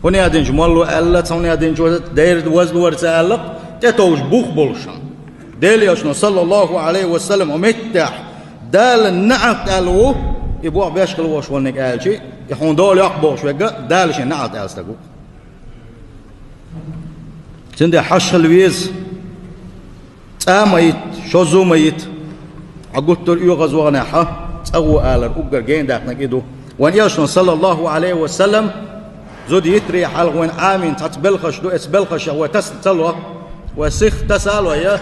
هنا دين جمالو ألا هنا دين جو داير وزن ورسالة تتوج بوخ بولشان ديل يشنو صلى الله عليه وسلم ومتح دال النعت ألو يبوع بيشكل وش ولنك ألشي يحون دول يقبوش ويقا دال شي نعت ألستقو سندي حش الويز تاميت شوزو ميت عقدتر يغزو غناحة تأغو آلر أقر جين داك نكيدو وان يشنو صلى الله عليه وسلم زود يتري حلق وين آمين تتبلخش دو اسبلخش هو تسلوه وسيخ تسالو يا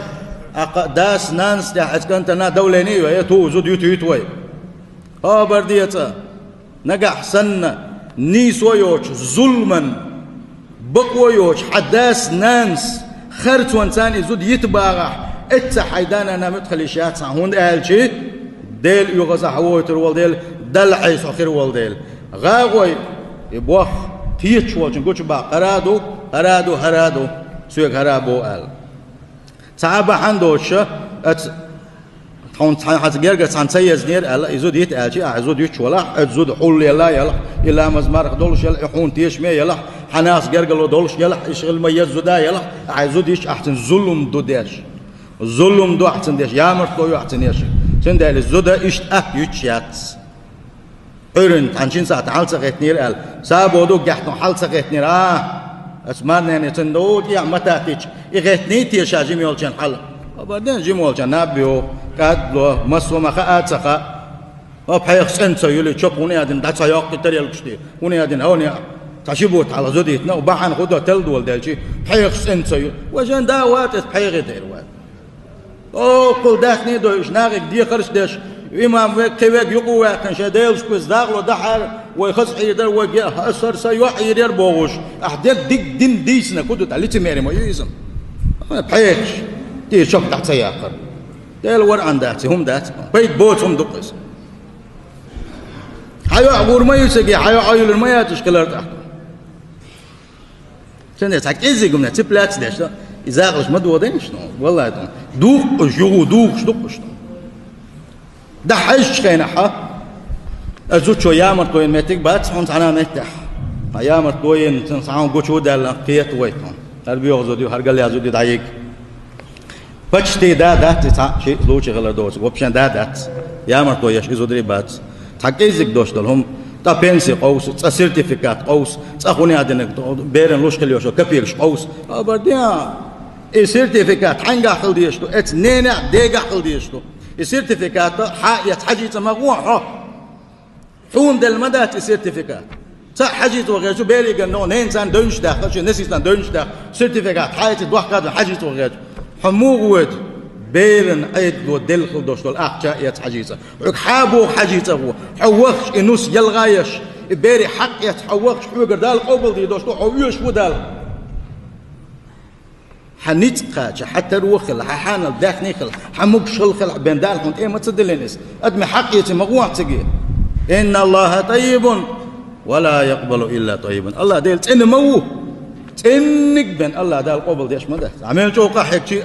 داس نانس دا اسكنتنا دوليني يا تو زود يتوي برديتا نجح سنة نيسو يوش ظلما بقوى يوش حداس نانس خرط وانساني زود يتباغح اتا حيدان انا مدخل شيات هون قالشي ديل يغزا حووتر والديل دلعي سخير والديل غاوي يبوخ تيتش والجن قوش با قرادو هرادو سويك هرابو قال صعبة عندوش ات تون حتجرجع عن سيز نير قال يزود يتقال شيء يزود يتشولا يزود حول يلا إلا مزمار دولش يلا يحون تيش مي يلا حناس جرجلو دولش يلا يشغل ما يزودا يلا يزود يش أحسن ظلم دو ديش ظلم دو أحسن ديش يا مرتو أحسن يش سند قال الزودا إيش يتشيات أورن تانشين ساعة حال سقيت نير قال سابودو جحتو حال سقيت نير اسمعنا يعني تندود يا متى تيج يغتني تيش أجيم يولشان حال بعدين جيمول جنابيو كادلو مسوا ما خاء سخاء بحيخ سنسو يلي شوف هوني هادين داتسا يوق تريال كشتي هوني هادين هوني تشيبوت على زوديتنا وبحن خدوا تلدول دالشي بحيخ سنسو وجن داوات بحيخ دير وات كل داخني دوش ناغك دي خرج داش إمام كيوك يقوى كان شديلش كوز داغلو دحر ويخص حيدر وجه أسر سيوح يدير بوغوش أحدك ديك دين ديسنا كدو تعلي تميري ما يزم بحيخ تي شوف تحت سياقر ديل ور عن داتي هم دات بيت بوت هم دقس حيو عبور ما يسقي حيو عيل ما يتشكل تحت سنة تحت إزاي قمنا تبلات داش إذا غش ما دوّدين شنو والله ده دوق جو دوق شنو ده حش كينا ح أزود شو يامر توين متك بات هون أنا متح يامر توين تنسعون قشود دال قيت ويتهم هربيو زوديو هرقل يا زودي دايق بچتي دات شيء لوچ غلا دوس وبشان دات يامر تو يش زودري بات تحقيزك دوش دلهم تا بنسي قوس تا سيرتيفيكات قوس تاخوني هادن بيرن لوش كليوشو كبيرش قوس ابرديا اي سيرتيفيكات حنجا خل ديشتو ات نينا ديغا خل ديشتو اي سيرتيفيكات حاجه حاجه مغوح حوم دل مدات سيرتيفيكات صح حاجه وغيرتو بيري قالوا انسان دونش داخل شي نسيتان دونش داخل سيرتيفيكات حاجه دوخ حاجه وغيرتو حموغود بيرن عيد دو دلخل دوش دول أحجا يتحجيزة وعك حابو حجيزة هو حوخش إنوس يلغايش بيري حق يتحوخش حوغر دال قبل دي دوش دو حويش ودال حنيتقاش حتى روخل ححان الداخني خل حموك شلخل بين دال هون إيه ما تصدلينيس أدمي حق يتمغوع تقي إن الله طيب ولا يقبل إلا طيبا الله ديل تنمو تنك بين الله دال قبل ديش مده عمل جوقا حكي